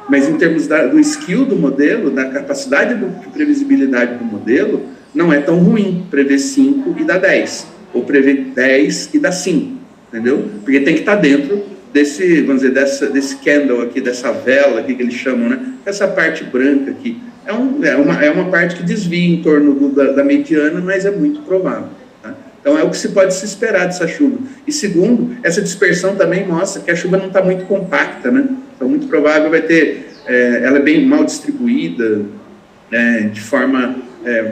mas em termos do skill do modelo, da capacidade de previsibilidade do modelo, não é tão ruim prever 5 e dar 10, ou prever 10 e dar 5, entendeu? Porque tem que estar dentro desse, vamos dizer, desse candle aqui, dessa vela aqui que eles chamam, né? Essa parte branca aqui. É uma parte que desvia em torno da mediana, mas é muito provável. Tá? Então, é o que se pode se esperar dessa chuva. E segundo, essa dispersão também mostra que a chuva não está muito compacta, né? Então, muito provável vai ter... ela é bem mal distribuída, de forma...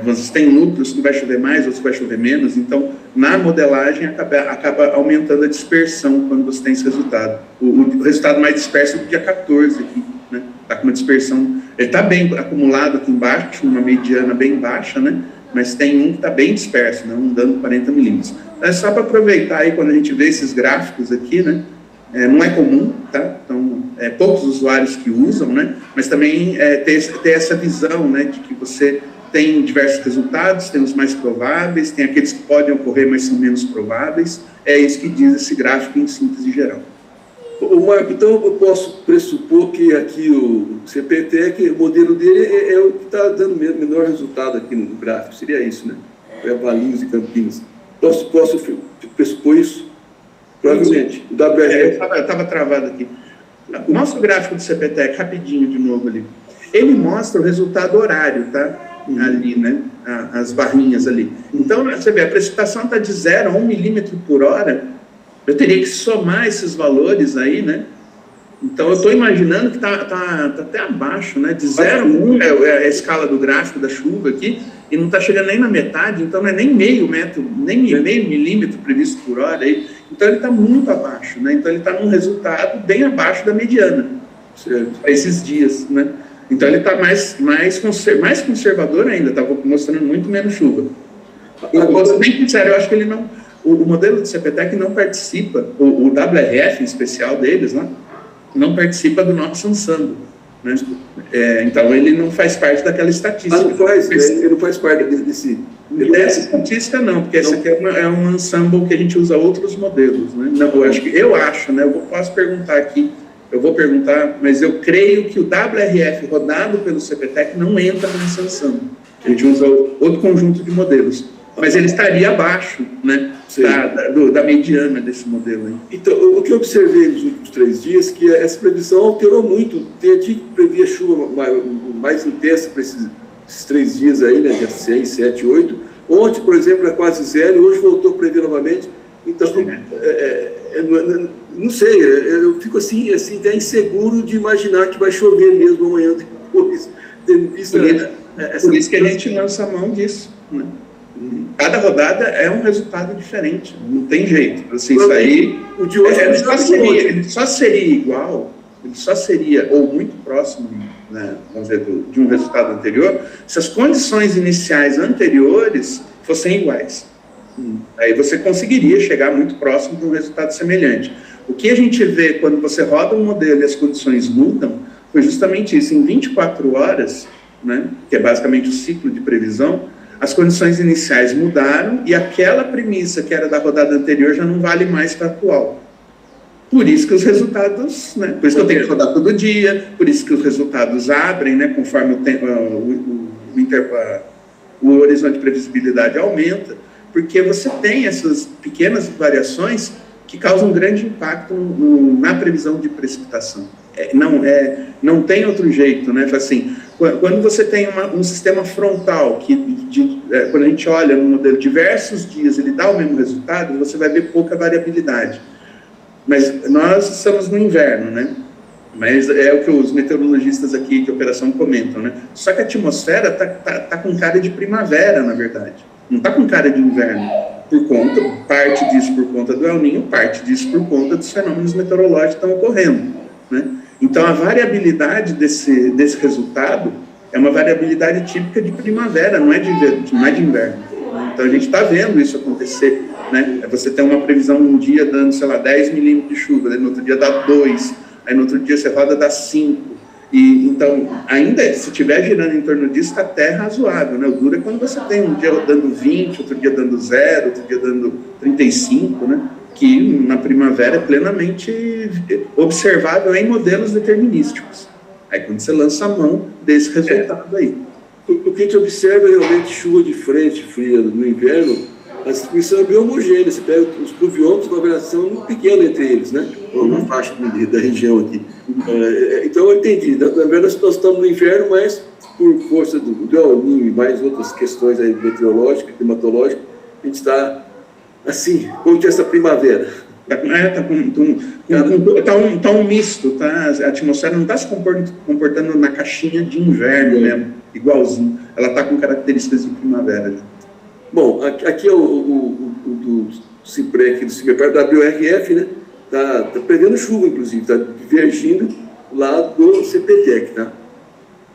você tem núcleos que vai chover mais, outros que vai chover menos. Então, na modelagem, acaba aumentando a dispersão quando você tem esse resultado. O resultado mais disperso é o dia 14 aqui, né? Está com uma dispersão... Ele está bem acumulado aqui embaixo, uma mediana bem baixa, né? Mas tem um que está bem disperso, né? Um dando 40 milímetros. É só para aproveitar aí, quando a gente vê esses gráficos aqui, né? Não é comum, tá? Então, poucos usuários que usam, né? Mas também ter essa visão, né? De que você tem diversos resultados, tem os mais prováveis, tem aqueles que podem ocorrer, mas são menos prováveis. É isso que diz esse gráfico em síntese geral. Marco, então eu posso pressupor que aqui o CPTEC, o modelo dele é o que está dando menor resultado aqui no gráfico, seria isso, né? Valinhos e Campinas. Posso pressupor isso? Provavelmente. O WRF... Eu estava travado aqui. O nosso gráfico do CPTEC, rapidinho de novo ali, ele mostra o resultado horário, tá? Ali, né? As barrinhas ali. Então, você vê, a precipitação está de 0 a 1 milímetro por hora. Eu teria que somar esses valores aí, né? Então, eu estou imaginando que tá até abaixo, né? De 0 a 1 é a escala do gráfico da chuva aqui, e não está chegando nem na metade, então não é nem meio metro, nem meio milímetro previsto por hora aí. Então, ele está muito abaixo, né? Então, ele está num resultado bem abaixo da mediana, para esses dias, né? Então, ele está mais conservador ainda, está mostrando muito menos chuva. Eu vou ser bem sincero, eu acho que ele não... O modelo do CPTEC não participa, o WRF em especial deles, né, não participa do nosso ensemble, né? Então ele não faz parte daquela estatística. Ele não faz parte desse... Dessa estatística não, porque esse aqui é um ensemble que a gente usa outros modelos, né? Não, eu acho, né? Eu posso perguntar aqui, eu vou perguntar, mas eu creio que o WRF rodado pelo CPTEC não entra nesse ensemble. A gente usa outro conjunto de modelos. Mas ele estaria abaixo, né, da mediana desse modelo aí. Então, o que eu observei nos últimos 3 dias, que essa previsão alterou muito. Tem dia que previa chuva mais intensa para esses 3 dias aí, né, dia 6, 7, 8. Ontem, por exemplo, era quase 0, e hoje voltou a prever novamente. Então, não sei, eu fico assim, até inseguro de imaginar que vai chover mesmo amanhã depois. Por isso que a gente lança a mão disso, né? Cada rodada é um resultado diferente, não tem jeito. Assim, isso aí, o de hoje ele só seria igual, ele só seria, ou muito próximo, né, vamos dizer, de um resultado anterior, se as condições iniciais anteriores fossem iguais. Aí você conseguiria chegar muito próximo de um resultado semelhante. O que a gente vê quando você roda um modelo e as condições mudam, foi justamente isso. Em 24 horas, né, que é basicamente o ciclo de previsão, as condições iniciais mudaram e aquela premissa que era da rodada anterior já não vale mais para a atual. Por isso que os resultados, né, por isso que eu tenho que rodar todo dia, por isso que os resultados abrem, né, conforme o tempo, o horizonte de previsibilidade aumenta, porque você tem essas pequenas variações que causam grande impacto na previsão de precipitação. Não tem outro jeito, né? Assim, quando você tem um sistema frontal quando a gente olha no modelo diversos dias, ele dá o mesmo resultado, você vai ver pouca variabilidade. Mas nós estamos no inverno, né? Mas é o que os meteorologistas aqui de operação comentam, né? Só que a atmosfera tá com cara de primavera, na verdade. Não está com cara de inverno. Parte disso por conta do El Niño, parte disso por conta dos fenômenos meteorológicos que estão ocorrendo, né? Então, a variabilidade desse resultado é uma variabilidade típica de primavera, não é de inverno. Então, a gente está vendo isso acontecer, né? Você tem uma previsão um dia dando, sei lá, 10 milímetros de chuva, aí no outro dia dá 2, aí no outro dia você roda dá 5. E, então, ainda se estiver girando em torno disso, está até razoável, né? O duro é quando você tem um dia dando 20, outro dia dando 0, outro dia dando 35, né? Que na primavera é plenamente observável em modelos determinísticos. Aí quando você lança a mão desse resultado aí. O que a gente observa é realmente chuva de frente fria no inverno, a distribuição é bem homogênea. Você pega os pluviômetros, uma variação muito pequena entre eles, né? Uma faixa da região aqui. Então eu entendi. Na verdade, nós estamos no inverno, mas por força do El Niño e mais outras questões aí meteorológicas, climatológicas, a gente está assim, como essa primavera. Tá um misto, tá? A atmosfera não está se comportando na caixinha de inverno mesmo, igualzinho. Ela está com características de primavera. Bom, aqui é o do CIPREC, do CIPREC, da WRF, né? Tá prevendo chuva, inclusive, está divergindo lá do CPTEC, tá?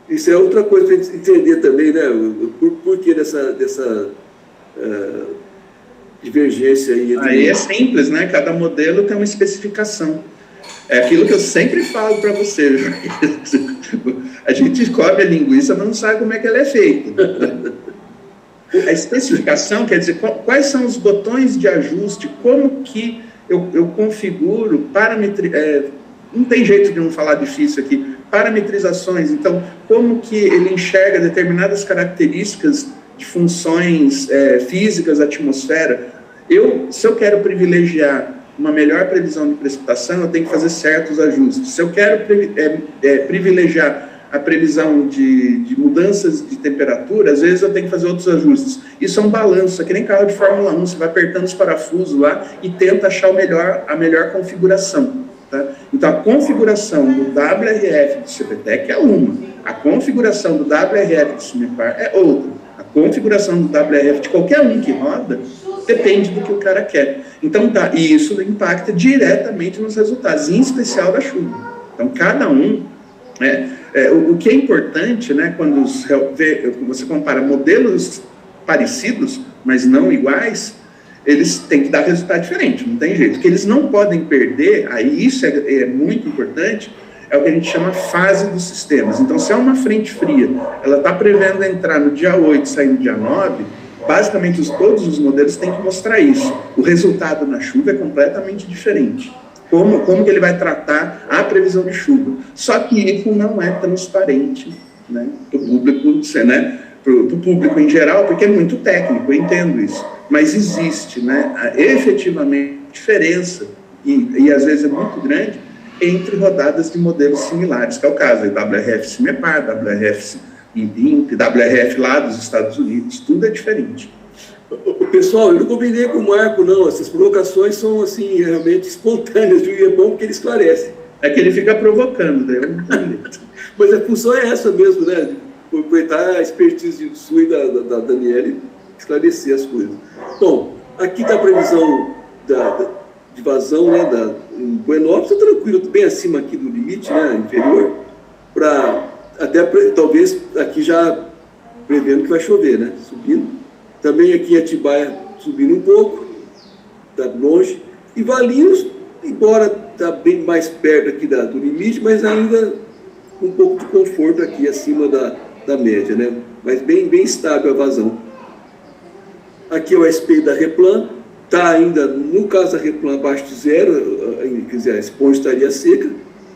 Isso é outra coisa para a gente entender também, né? Por que dessa divergência aí? Aí é simples, né? Cada modelo tem uma especificação. É aquilo que eu sempre falo para você. A gente come a linguiça, mas não sabe como é que ela é feita. A especificação quer dizer quais são os botões de ajuste, como que eu configuro não tem jeito de não falar difícil aqui, parametrizações. Então, como que ele enxerga determinadas características de funções físicas da atmosfera. Se eu quero privilegiar uma melhor previsão de precipitação, eu tenho que fazer certos ajustes. Se eu quero privilegiar a previsão de mudanças de temperatura, às vezes eu tenho que fazer outros ajustes. Isso é um balanço, é que nem carro de Fórmula 1, você vai apertando os parafusos lá e tenta achar a melhor configuração. Tá? Então, a configuração do WRF do CPTEC é uma, a configuração do WRF do CIMEPAR é outra, a configuração do WRF de qualquer um que roda depende do que o cara quer. Então, e isso impacta diretamente nos resultados, em especial da chuva. Então, cada um... o que é importante, né, quando você compara modelos parecidos, mas não iguais, eles têm que dar resultado diferente, não tem jeito. O que eles não podem perder, aí isso é muito importante, é o que a gente chama fase dos sistemas. Então, se é uma frente fria, ela está prevendo entrar no dia 8, sair no dia 9, basicamente todos os modelos têm que mostrar isso. O resultado na chuva é completamente diferente. Como que ele vai tratar a previsão de chuva. Só que isso não é transparente, né, para o público, né, para o público em geral, porque é muito técnico, eu entendo isso. Mas existe, né, efetivamente diferença, e às vezes é muito grande, entre rodadas de modelos similares, que é o caso da WRF CIMEPAR, WRF INPE, WRF lá dos Estados Unidos, tudo é diferente. Pessoal, eu não combinei com o Marco, não. Essas provocações são, assim, realmente espontâneas, viu? E é bom porque ele esclarece. É que ele fica provocando, daí eu não entendo. Mas a função é essa mesmo, né? De aproveitar a expertise sua e da Daniele, esclarecer as coisas. Bom, aqui está a previsão de vazão, né? Em Buenópolis, está tranquilo, bem acima aqui do limite, né? Inferior, talvez aqui já prevendo que vai chover, né? Subindo. Também aqui em Atibaia subindo um pouco, está longe. E Valinhos, embora está bem mais perto aqui do limite, mas ainda com um pouco de conforto aqui acima da média, né? Mas bem estável a vazão. Aqui é o SPI da Replan, está ainda, no caso da Replan, abaixo de zero, quer dizer, a esponja estaria seca,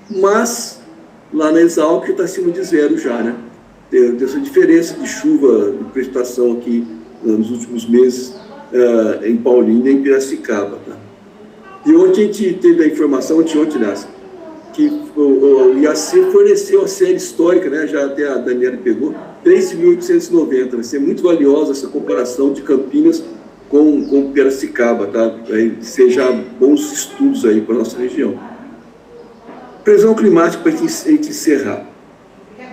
mas lá na Exalc está acima de zero já, né? Tem essa diferença de chuva, de precipitação aqui nos últimos meses em Paulínia e em Piracicaba. Tá? E ontem a gente teve a informação, ontem, que o IAC forneceu a série histórica, né, já até a Daniela pegou, 3.890. Vai ser muito valiosa essa comparação de Campinas com Piracicaba, tá? Vai ser já bons estudos aí para a nossa região. Previsão climática para a gente encerrar.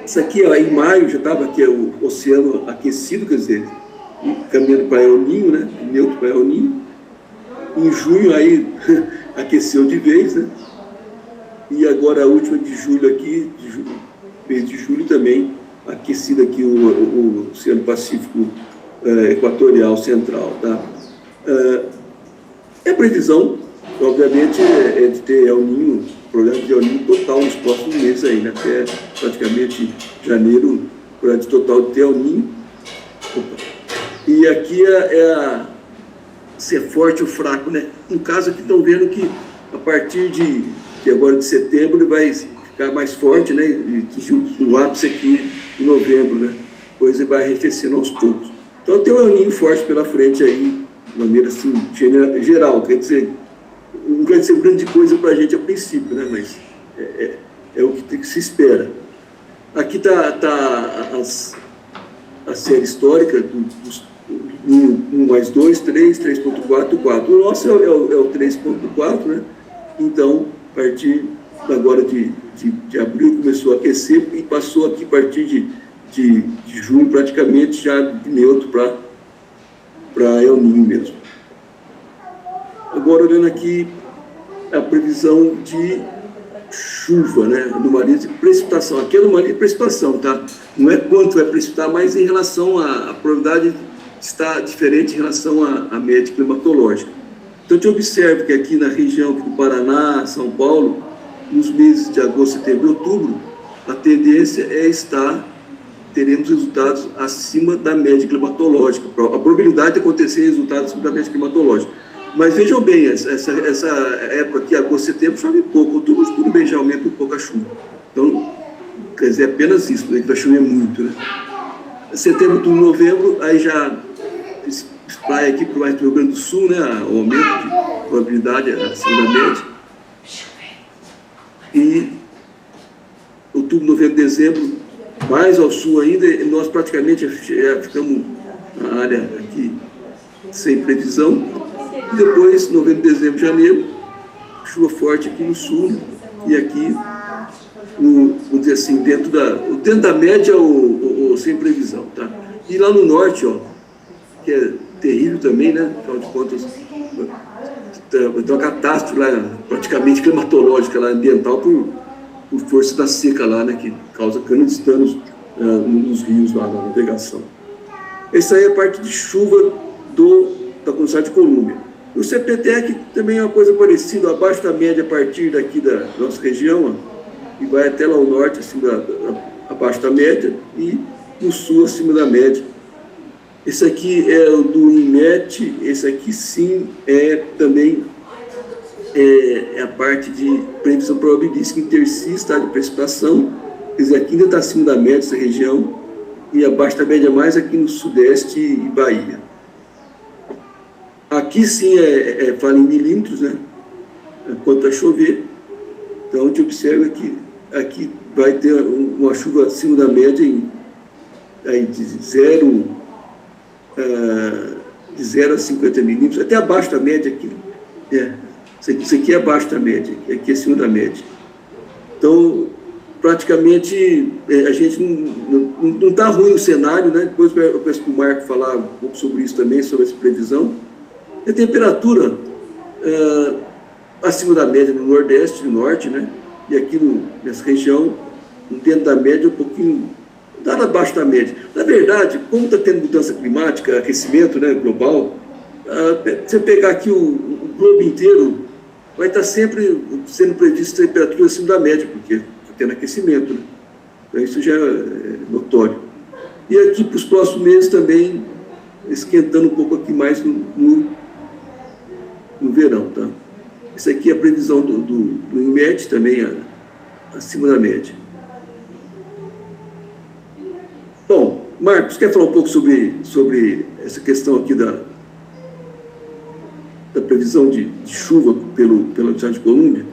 Isso aqui, ó, em maio, já estava aqui o oceano aquecido, quer dizer, caminhando para El Niño, né? Neutro para El Niño. Em junho, aí, aqueceu de vez, né? E agora a última de julho aqui, mês de julho também, aquecido aqui o Oceano Pacífico Equatorial Central, tá? A previsão, obviamente, é de ter El Niño, programa de El Niño total nos próximos meses aí, né? Até praticamente janeiro, programa total de ter El Niño. E aqui se é forte ou fraco, né? No caso aqui estão vendo que a partir de agora de setembro vai ficar mais forte, né? E atingir o ápice aqui em novembro, né? Depois ele vai arrefecendo aos poucos. Então tem um El Niño forte pela frente aí, de maneira assim, geral. Quer dizer, não quer dizer grande coisa para a gente a princípio, né? Mas é o que se espera. Aqui está a série histórica dos 1 mais 2, 3, 3.4, 4. O nosso é o 3.4, né? Então, a partir agora de abril começou a aquecer e passou aqui a partir de junho praticamente já de neutro para El Niño mesmo. Agora olhando aqui a previsão de chuva, né? Anomalia de precipitação. Aqui é anomalia de precipitação, tá? Não é quanto vai precipitar, mas em relação à probabilidade está diferente em relação à média climatológica. Então, a gente observa que aqui na região aqui do Paraná, São Paulo, nos meses de agosto, setembro e outubro, a tendência é teremos resultados acima da média climatológica. A probabilidade de acontecer resultados acima da média climatológica. Mas vejam bem, essa época aqui, agosto, setembro, chove pouco. Outubro, tudo bem, já aumenta um pouco a chuva. Então, quer dizer, apenas isso, né, que vai chover muito, né? Setembro, outubro, novembro, aí já vai aqui para o Rio Grande do Sul, né, o aumento de probabilidade acima da média. E outubro, novembro, dezembro, mais ao sul ainda, nós praticamente ficamos na área aqui sem previsão. E depois, novembro, dezembro, janeiro, chuva forte aqui no sul, né? E aqui, vamos dizer assim, dentro da média ou sem previsão, tá? E lá no norte, ó, que é terrível também, né? Afinal de contas, tem uma catástrofe lá, praticamente climatológica, lá, ambiental, por força da seca lá, né? Que causa grandes danos nos rios lá, na navegação. Essa aí é a parte de chuva da Constituição de Colômbia. O CPTEC também é uma coisa parecida, abaixo da média a partir daqui da nossa região, ó, e vai até lá ao norte, abaixo da média, e no sul acima da média. Esse aqui é o do INMET, esse aqui sim também é a parte de previsão probabilística intercista de precipitação, quer dizer, aqui ainda está acima da média essa região, e abaixo da média mais aqui no sudeste e Bahia. Aqui sim fala em milímetros, né? Quanto vai chover. Então a gente observa que aqui vai ter uma chuva acima da média de 0 a 50 milímetros, até abaixo da média aqui. Isso aqui é abaixo da média, aqui é acima da média. Então, praticamente, a gente não está ruim o cenário, né? Depois eu peço para o Marco falar um pouco sobre isso também, sobre essa previsão. A temperatura acima da média no Nordeste e no Norte, né? E aqui nessa região, dentro da média, um pouquinho, nada abaixo da média. Na verdade, como está tendo mudança climática, aquecimento, né, global, você pegar aqui o globo inteiro, vai estar sempre sendo previsto temperatura acima da média, porque está tendo aquecimento, né? Então isso já é notório. E aqui para os próximos meses também, esquentando um pouco aqui mais no verão, tá? Isso aqui é a previsão do INMET também, acima da média. Bom, Marcos, quer falar um pouco sobre essa questão aqui da previsão de chuva pela Estado de Colômbia?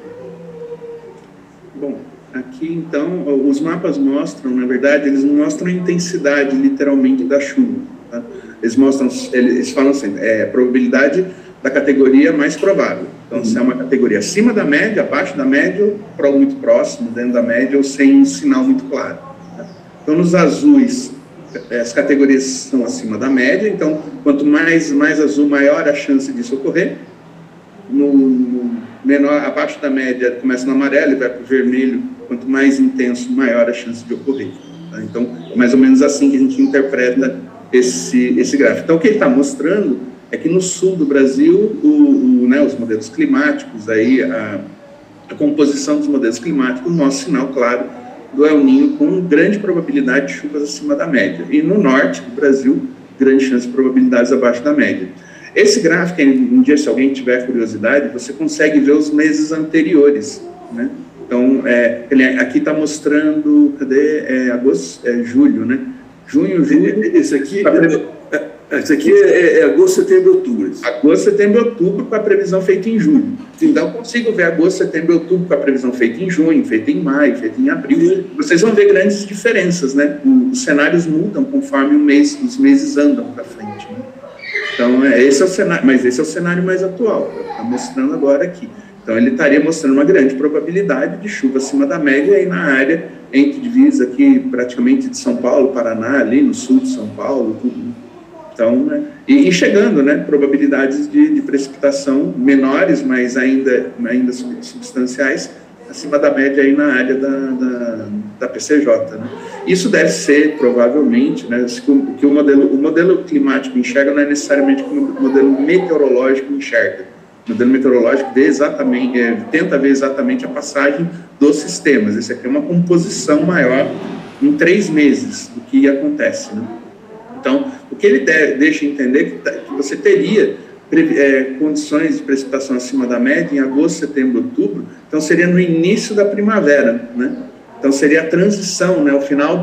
Bom, aqui então, os mapas mostram, na verdade, eles não mostram a intensidade, literalmente, da chuva, tá? Eles falam assim, probabilidade da categoria mais provável. Então, se é uma categoria acima da média, abaixo da média, ou muito próximo, dentro da média, ou sem um sinal muito claro. Tá? Então, nos azuis, as categorias são acima da média, então, quanto mais azul, maior a chance disso ocorrer. No menor, abaixo da média, começa no amarelo e vai para o vermelho, quanto mais intenso, maior a chance de ocorrer. Tá? Então, é mais ou menos assim que a gente interpreta esse gráfico. Então, o que ele está mostrando é que no sul do Brasil, os modelos climáticos, aí, a composição dos modelos climáticos mostra sinal claro do El Niño com grande probabilidade de chuvas acima da média. E no norte do Brasil, grande chance de probabilidades abaixo da média. Esse gráfico, um dia, se alguém tiver curiosidade, você consegue ver os meses anteriores, né? Então, aqui está mostrando, cadê? Agosto, julho, né? Junho, julho. Esse aqui é agosto, setembro, outubro. Agosto, setembro, outubro, com a previsão feita em julho. Então, eu consigo ver agosto, setembro, outubro, com a previsão feita em junho, feita em maio, feita em abril. Vocês vão ver grandes diferenças, né? Os cenários mudam conforme os meses andam para frente, né? Então, esse é o cenário, mas esse é o cenário mais atual, está mostrando agora aqui. Então, ele estaria mostrando uma grande probabilidade de chuva acima da média aí na área entre divisa aqui, praticamente de São Paulo, Paraná, ali no sul de São Paulo, tudo. Então, né, e chegando, né, probabilidades de precipitação menores, mas ainda substanciais, acima da média aí na área da PCJ, né. Isso deve ser, provavelmente, né, que o modelo climático enxerga não é necessariamente como o modelo meteorológico enxerga. O modelo meteorológico tenta ver exatamente a passagem dos sistemas. Esse aqui é uma composição maior em 3 meses do que acontece, né? Então, o que ele deixa entender que você teria condições de precipitação acima da média em agosto, setembro, outubro, então seria no início da primavera, né? Então seria a transição, né? No final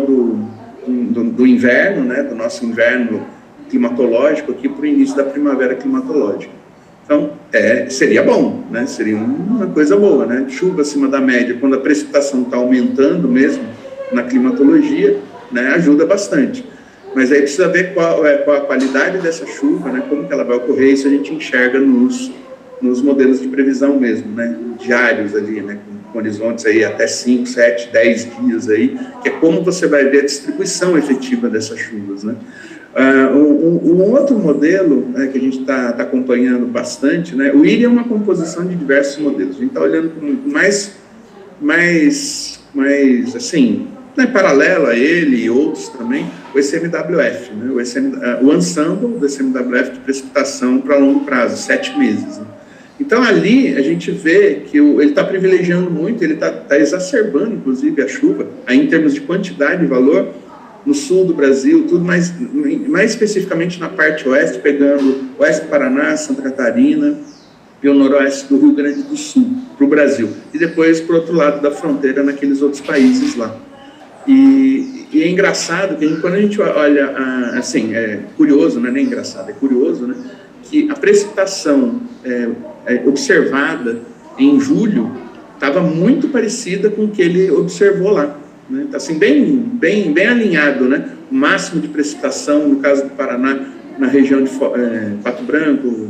do inverno, né? Do nosso inverno climatológico aqui para o início da primavera climatológica. Então, seria bom, né? Seria uma coisa boa, né? Chuva acima da média, quando a precipitação está aumentando mesmo na climatologia, né? Ajuda bastante. Mas aí precisa ver qual a qualidade dessa chuva, né? Como que ela vai ocorrer, isso a gente enxerga nos modelos de previsão mesmo, né? Diários ali, né? Com horizontes aí até 5, 7, 10 dias aí, que é como você vai ver a distribuição efetiva dessas chuvas, né? Um outro modelo, né, que a gente está acompanhando bastante, né, o IRI é uma composição de diversos modelos. A gente está olhando com mais assim, né, paralelo a ele e outros também, o ECMWF, né, o ensemble do ECMWF de precipitação para longo prazo, 7 meses. Né. Então, ali a gente vê que ele está privilegiando muito, ele está exacerbando, inclusive, a chuva, aí, em termos de quantidade e valor, no sul do Brasil, tudo mais especificamente na parte oeste, pegando oeste do Paraná, Santa Catarina e o noroeste do Rio Grande do Sul, para o Brasil. E depois para o outro lado da fronteira, naqueles outros países lá. E é engraçado que quando a gente olha, assim, é curioso, não é nem engraçado, é curioso, né, que a precipitação observada em julho estava muito parecida com o que ele observou lá. Está assim, bem alinhado, né? O máximo de precipitação, no caso do Paraná, na região de Pato Branco,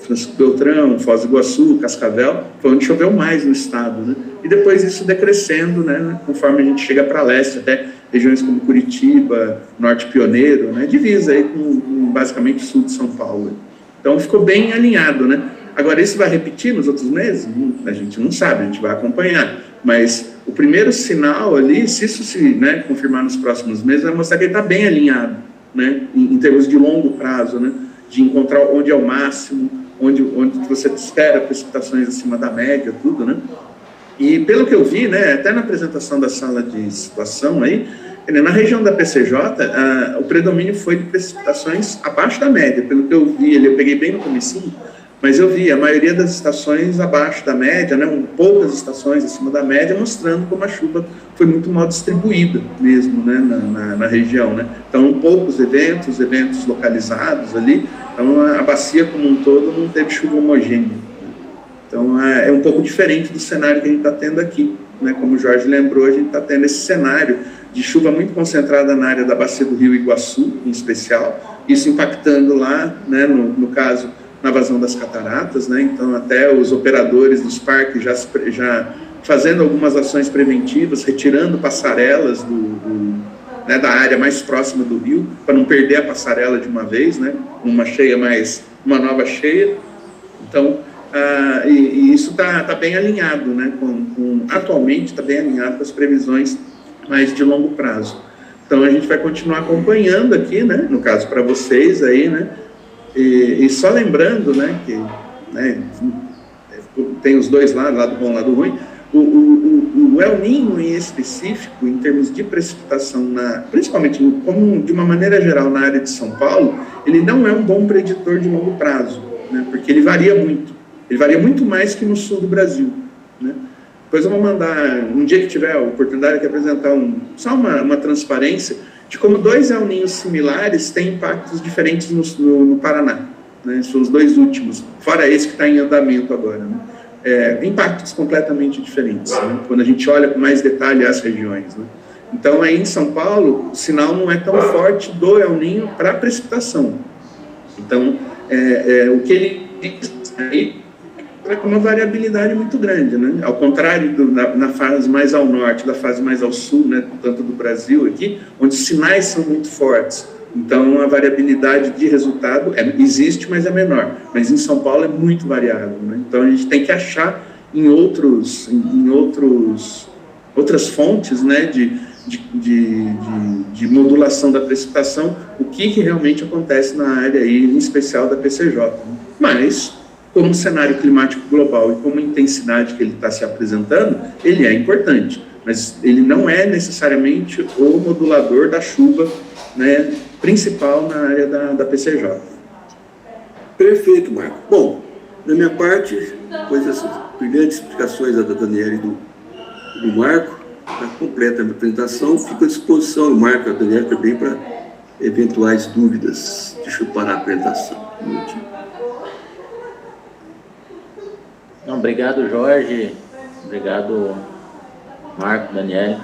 Francisco Beltrão, Foz do Iguaçu, Cascavel, foi onde choveu mais no estado, né? E depois isso decrescendo, né? Conforme a gente chega para leste, até regiões como Curitiba, Norte Pioneiro, né? Divisa aí com basicamente o sul de São Paulo. Então ficou bem alinhado, né? Agora, isso vai repetir nos outros meses? A gente não sabe, a gente vai acompanhar. Mas o primeiro sinal ali, se isso se, né, confirmar nos próximos meses, vai mostrar que ele está bem alinhado, né, em termos de longo prazo, né, de encontrar onde é o máximo, onde você espera precipitações acima da média, tudo, né. E pelo que eu vi, né, até na apresentação da sala de situação aí, na região da PCJ, o predomínio foi de precipitações abaixo da média. Pelo que eu vi, eu peguei bem no comecinho, mas eu vi a maioria das estações abaixo da média, né, poucas estações acima da média, mostrando como a chuva foi muito mal distribuída mesmo, né, na região, né. Então, poucos eventos localizados ali, então a bacia como um todo não teve chuva homogênea. Então, é um pouco diferente do cenário que a gente está tendo aqui, né, como o Jorge lembrou, a gente está tendo esse cenário de chuva muito concentrada na área da bacia do Rio Iguaçu, em especial, isso impactando lá, né, no caso, na vazão das cataratas, né? Então até os operadores dos parques já fazendo algumas ações preventivas, retirando passarelas né, da área mais próxima do rio, para não perder a passarela de uma vez, né? Uma nova cheia. Então, e isso está bem alinhado, né? Atualmente está bem alinhado com as previsões mais de longo prazo. Então a gente vai continuar acompanhando aqui, né? No caso para vocês aí, né? E só lembrando, né, que, né, tem os dois lados, lado bom e lado ruim, o El Niño em específico, em termos de precipitação, principalmente como de uma maneira geral na área de São Paulo, ele não é um bom preditor de longo prazo, né, porque ele varia muito mais que no sul do Brasil. né? Depois eu vou mandar, um dia que tiver a oportunidade, de apresentar só uma transparência de como 2 El Ninhos similares têm impactos diferentes no Paraná, né? São os 2 últimos, fora esse que está em andamento agora, né? Impactos completamente diferentes, né? Quando a gente olha com mais detalhe as regiões, né? Então, aí em São Paulo, o sinal não é tão forte do El Ninho para precipitação. Então, o que ele diz aí é com uma variabilidade muito grande, né? Ao contrário na fase mais ao norte, da fase mais ao sul, né? Tanto do Brasil aqui, onde os sinais são muito fortes. Então, a variabilidade de resultado existe, mas é menor. Mas em São Paulo é muito variável, né? Então, a gente tem que achar em outras fontes, né? De modulação da precipitação, o que realmente acontece na área aí, em especial da PCJ. Né? Mas, como cenário climático global e como a intensidade que ele está se apresentando, ele é importante, mas ele não é necessariamente o modulador da chuva, né, principal na área da PCJ. Perfeito, Marco. Bom, da minha parte, depois dessas brilhantes explicações da Daniela e do Marco, está completa a minha apresentação, fico à disposição, o Marco e a Daniela também, para eventuais dúvidas. Deixa eu parar a apresentação. Um minutinho. Não, obrigado, Jorge. Obrigado, Marco, Daniel,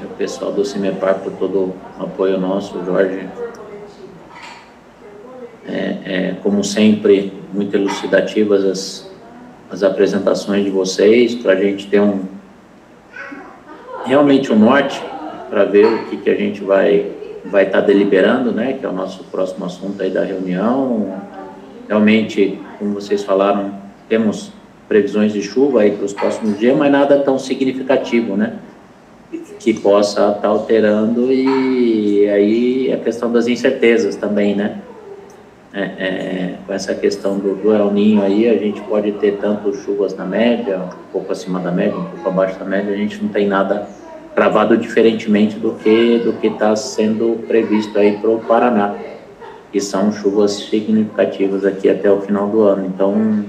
o pessoal do CIMEPAR por todo o apoio nosso, Jorge. Como sempre, muito elucidativas as apresentações de vocês, para a gente ter realmente um norte, para ver o que a gente vai estar deliberando, né, que é o nosso próximo assunto aí da reunião. Realmente, como vocês falaram, temos previsões de chuva aí para os próximos dias, mas nada tão significativo, né, que possa estar alterando, e aí a questão das incertezas também, né, com essa questão do El Ninho aí, a gente pode ter tanto chuvas na média, um pouco acima da média, um pouco abaixo da média, a gente não tem nada cravado diferentemente do que está sendo previsto aí para o Paraná, que são chuvas significativas aqui até o final do ano. Então,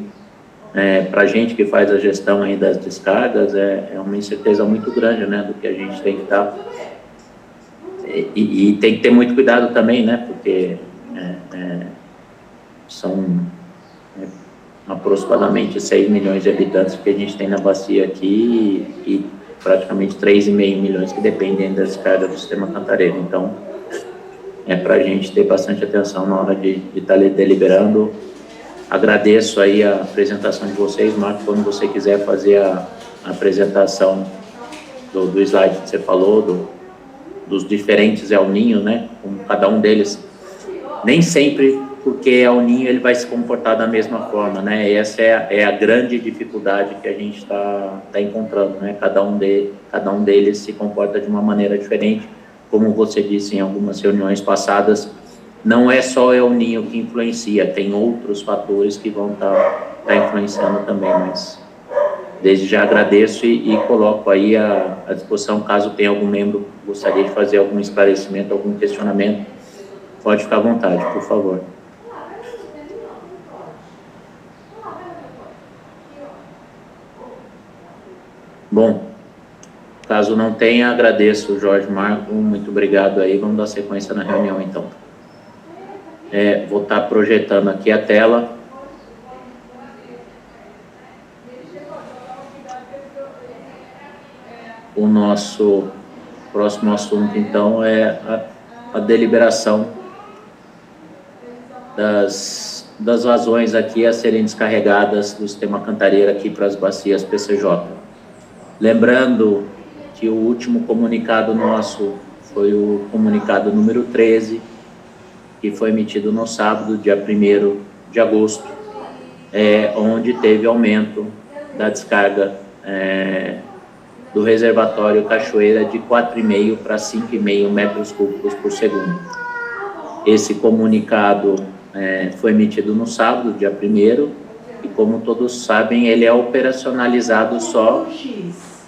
para a gente que faz a gestão aí das descargas, é uma incerteza muito grande, né, do que a gente tem que estar... E tem que ter muito cuidado também, né, porque são aproximadamente 6 milhões de habitantes que a gente tem na bacia aqui, e praticamente 3,5 milhões que dependem da descarga do sistema Cantareira. Então, para a gente ter bastante atenção na hora de estar deliberando. Agradeço aí a apresentação de vocês, Marco, quando você quiser fazer a apresentação do slide que você falou, dos diferentes El Ninho, né, com cada um deles. Nem sempre, porque El Ninho ele vai se comportar da mesma forma, né, e essa é a grande dificuldade que a gente está encontrando, né, cada um deles se comporta de uma maneira diferente, como você disse em algumas reuniões passadas. Não é só El Ninho que influencia, tem outros fatores que vão estar influenciando também, mas desde já agradeço e coloco aí à disposição, caso tenha algum membro que gostaria de fazer algum esclarecimento, algum questionamento, pode ficar à vontade, por favor. Bom, caso não tenha, agradeço, Jorge, Marco, muito obrigado aí, vamos dar sequência na reunião então. Vou estar projetando aqui a tela. O nosso próximo assunto, então, é a deliberação das vazões aqui a serem descarregadas do sistema Cantareira aqui para as bacias PCJ. Lembrando que o último comunicado nosso foi o comunicado número 13, que foi emitido no sábado, dia 1º de agosto, onde teve aumento da descarga do reservatório Cachoeira de 4,5 para 5,5 metros cúbicos por segundo. Esse comunicado foi emitido no sábado, dia 1º, e como todos sabem, ele é operacionalizado só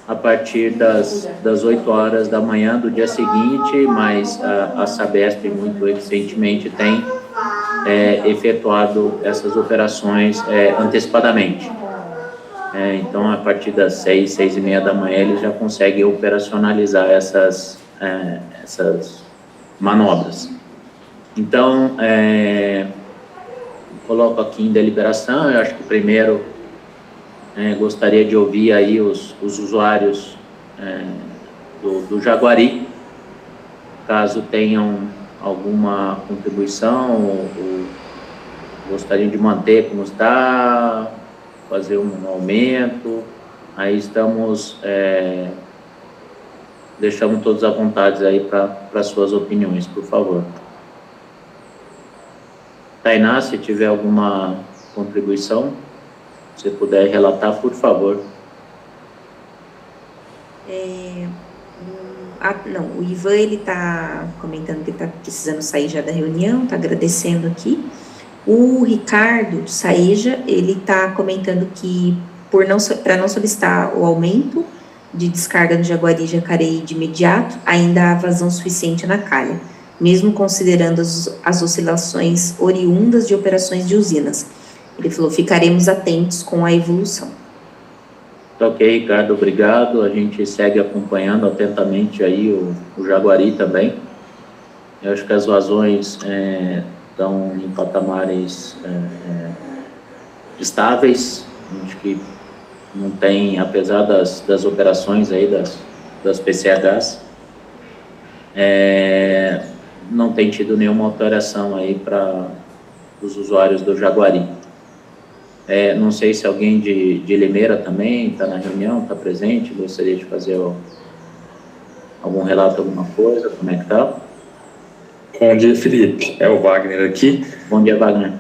a partir das 8 horas da manhã do dia seguinte, mas a Sabesp muito recentemente tem efetuado essas operações antecipadamente. Então, a partir das 6h30 da manhã, eles já conseguem operacionalizar essas manobras. Então, coloco aqui em deliberação. Eu acho que primeiro gostaria de ouvir aí os usuários do Jaguari, caso tenham alguma contribuição ou gostariam de manter como está, fazer um aumento. Aí deixamos todos à vontade aí para suas opiniões, por favor. Tainá, se tiver alguma contribuição, se puder relatar, por favor. Não, o Ivan, ele está comentando que está precisando sair já da reunião, está agradecendo aqui. O Ricardo Saeja, ele está comentando que para não solicitar o aumento de descarga no Jaguari e Jacareí de imediato, ainda há vazão suficiente na calha, mesmo considerando as oscilações oriundas de operações de usinas. Ele falou: ficaremos atentos com a evolução. Ok, Ricardo, obrigado. A gente segue acompanhando atentamente aí o Jaguari também. Eu acho que as vazões estão em patamares estáveis. Acho que não tem, apesar das operações aí das PCHs, não tem tido nenhuma alteração aí para os usuários do Jaguari. Não sei se alguém de Limeira também está na reunião, está presente, gostaria de fazer algum relato, alguma coisa, como é que está? Bom dia, Felipe. É o Wagner aqui. Bom dia, Wagner.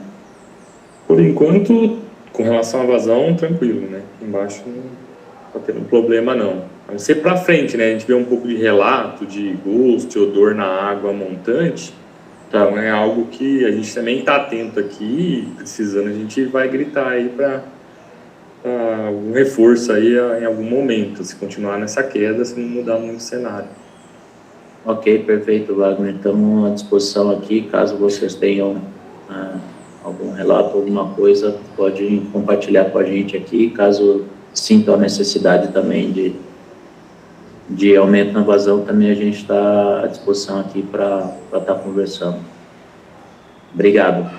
Por enquanto, com relação à vazão, tranquilo, né? Embaixo não está tendo problema, não. A não ser para frente, né? A gente vê um pouco de relato de gosto, odor na água montante. Então, é algo que a gente também está atento aqui, precisando, a gente vai gritar aí para um reforço aí em algum momento, se continuar nessa queda, se não mudar muito o cenário. Ok, perfeito, Wagner. Estamos à disposição aqui, caso vocês tenham algum relato, alguma coisa, pode compartilhar com a gente aqui, caso sintam a necessidade também de aumento na vazão, também a gente está à disposição aqui para estar conversando. Obrigado.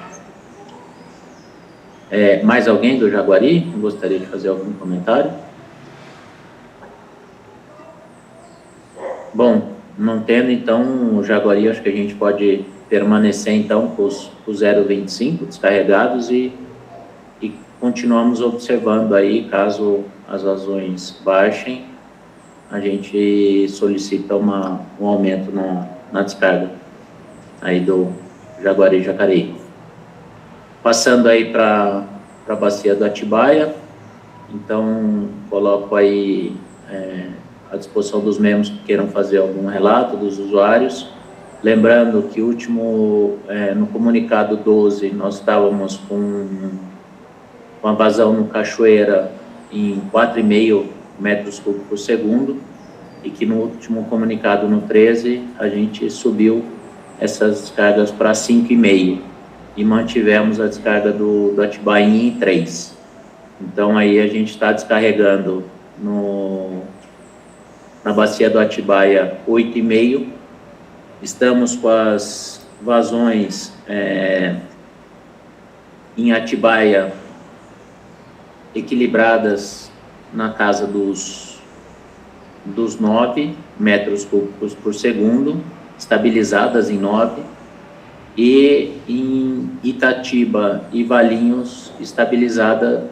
Mais alguém do Jaguari gostaria de fazer algum comentário? Bom, não tendo, então, o Jaguari, acho que a gente pode permanecer, então, com os 0,25 descarregados e continuamos observando aí, caso as vazões baixem, a gente solicita um aumento na descarga aí do Jaguari e Jacareí. Passando aí para a bacia do Atibaia, então coloco aí à disposição dos membros que queiram fazer algum relato dos usuários. Lembrando que no comunicado 12, nós estávamos com uma vazão no Cachoeira em 4,5 metros cúbicos por segundo, e que no último comunicado, no 13, a gente subiu essas descargas para 5,5 e mantivemos a descarga do Atibainha em 3. Então, aí a gente está descarregando na bacia do Atibaia 8,5. Estamos com as vazões em Atibaia equilibradas na casa dos 9 metros cúbicos por segundo, estabilizadas em 9, e em Itatiba e Valinhos estabilizada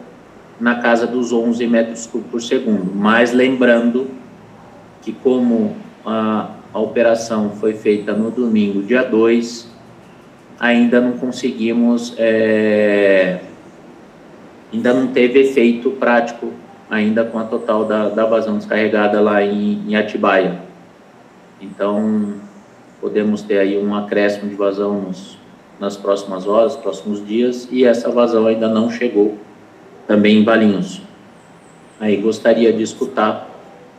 na casa dos 11 metros cúbicos por segundo. Mas lembrando que, como a operação foi feita no domingo, dia 2, ainda não conseguimos, ainda não teve efeito prático ainda com a total da vazão descarregada lá em Atibaia. Então, podemos ter aí um acréscimo de vazão nas próximas horas, próximos dias, e essa vazão ainda não chegou também em Valinhos. Aí gostaria de escutar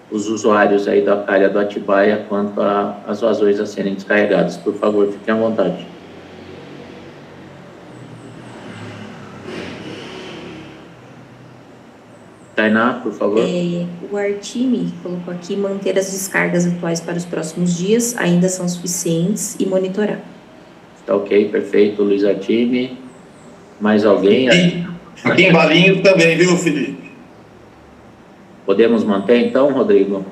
os usuários aí da calha do Atibaia quanto às vazões a serem descarregadas. Por favor, fiquem à vontade. Tainá, por favor. O Artime colocou aqui: manter as descargas atuais para os próximos dias ainda são suficientes e monitorar. Tá ok, perfeito, Luiz Artime. Mais alguém? Aqui em Valinhos também, viu, Felipe? Podemos manter então, Rodrigo?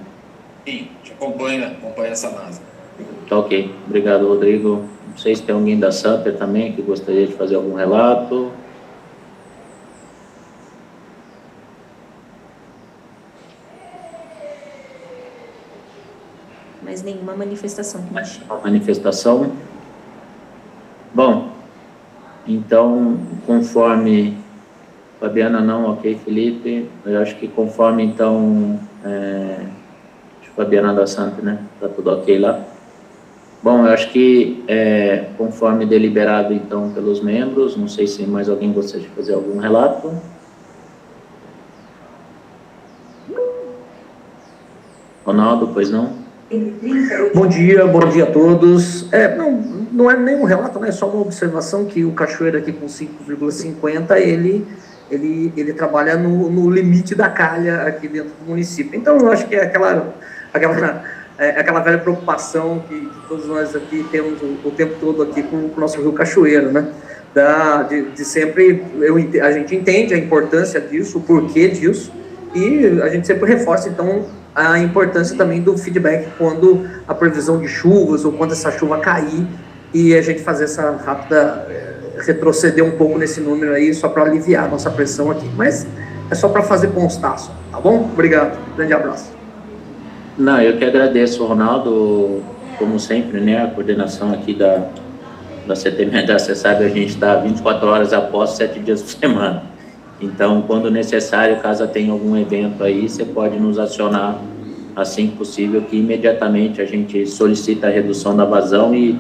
Sim, te acompanha essa NASA. Tá ok, obrigado, Rodrigo. Não sei se tem alguém da Santer também que gostaria de fazer algum relato. Mas nenhuma manifestação que nós Uma manifestação? Bom, então, conforme... Fabiana não, ok, Felipe. Eu acho que conforme, então... Fabiana da Santer, né? Tá tudo ok lá. Bom, eu acho que conforme deliberado, então, pelos membros, não sei se mais alguém gostaria de fazer algum relato. Ronaldo, pois não? Bom dia a todos. Não é nenhum relato, né? É só uma observação que o Cachoeira aqui com 5,50, ele trabalha no limite da calha aqui dentro do município. Então, eu acho que é aquela velha preocupação que todos nós aqui temos o tempo todo aqui com o nosso rio Cachoeiro, né? De sempre, a gente entende a importância disso, o porquê disso, e a gente sempre reforça, então, a importância também do feedback quando a previsão de chuvas ou quando essa chuva cair, e a gente fazer essa rápida, retroceder um pouco nesse número aí, só para aliviar a nossa pressão aqui. Mas é só para fazer constar, tá bom? Obrigado, grande abraço. Não, eu que agradeço, Ronaldo, como sempre, né, a coordenação aqui da CTM, você sabe, a gente está 24 horas após 7 dias por semana. Então, quando necessário, caso tenha algum evento aí, você pode nos acionar assim que possível, que imediatamente a gente solicita a redução da vazão e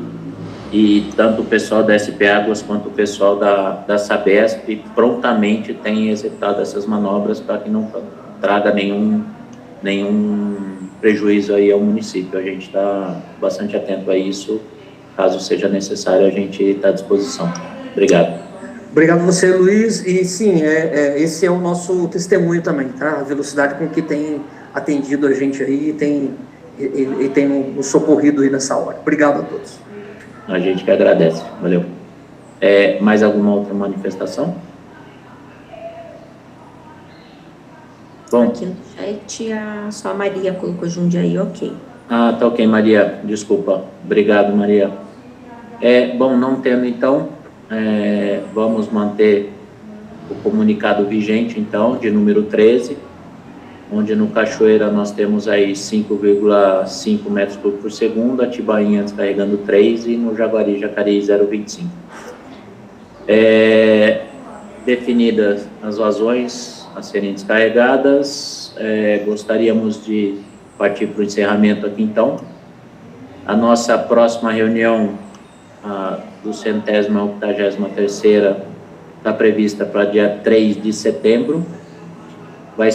tanto o pessoal da SP Águas quanto o pessoal da Sabesp prontamente tem executado essas manobras para que não traga nenhum prejuízo aí ao município. A gente está bastante atento a isso. Caso seja necessário, a gente está à disposição. Obrigado. Obrigado a você, Luiz. E sim, esse é o nosso testemunho também, tá? A velocidade com que tem atendido a gente aí e tem nos socorrido aí nessa hora. Obrigado a todos. A gente que agradece. Valeu. Mais alguma outra manifestação? Bom. Aqui no chat, só a Maria colocou Jundiaí, ok. Ah, tá ok, Maria. Desculpa. Obrigado, Maria. Bom, não tendo, então, vamos manter o comunicado vigente, então, de número 13, onde no Cachoeira nós temos aí 5,5 metros por segundo, Atibainha descarregando 3 e no Jaguari-Jacareí 0,25. Definidas as vazões a serem descarregadas, gostaríamos de partir para o encerramento aqui, então. A nossa próxima reunião do 183ª está prevista para dia 3 de setembro. Vai ser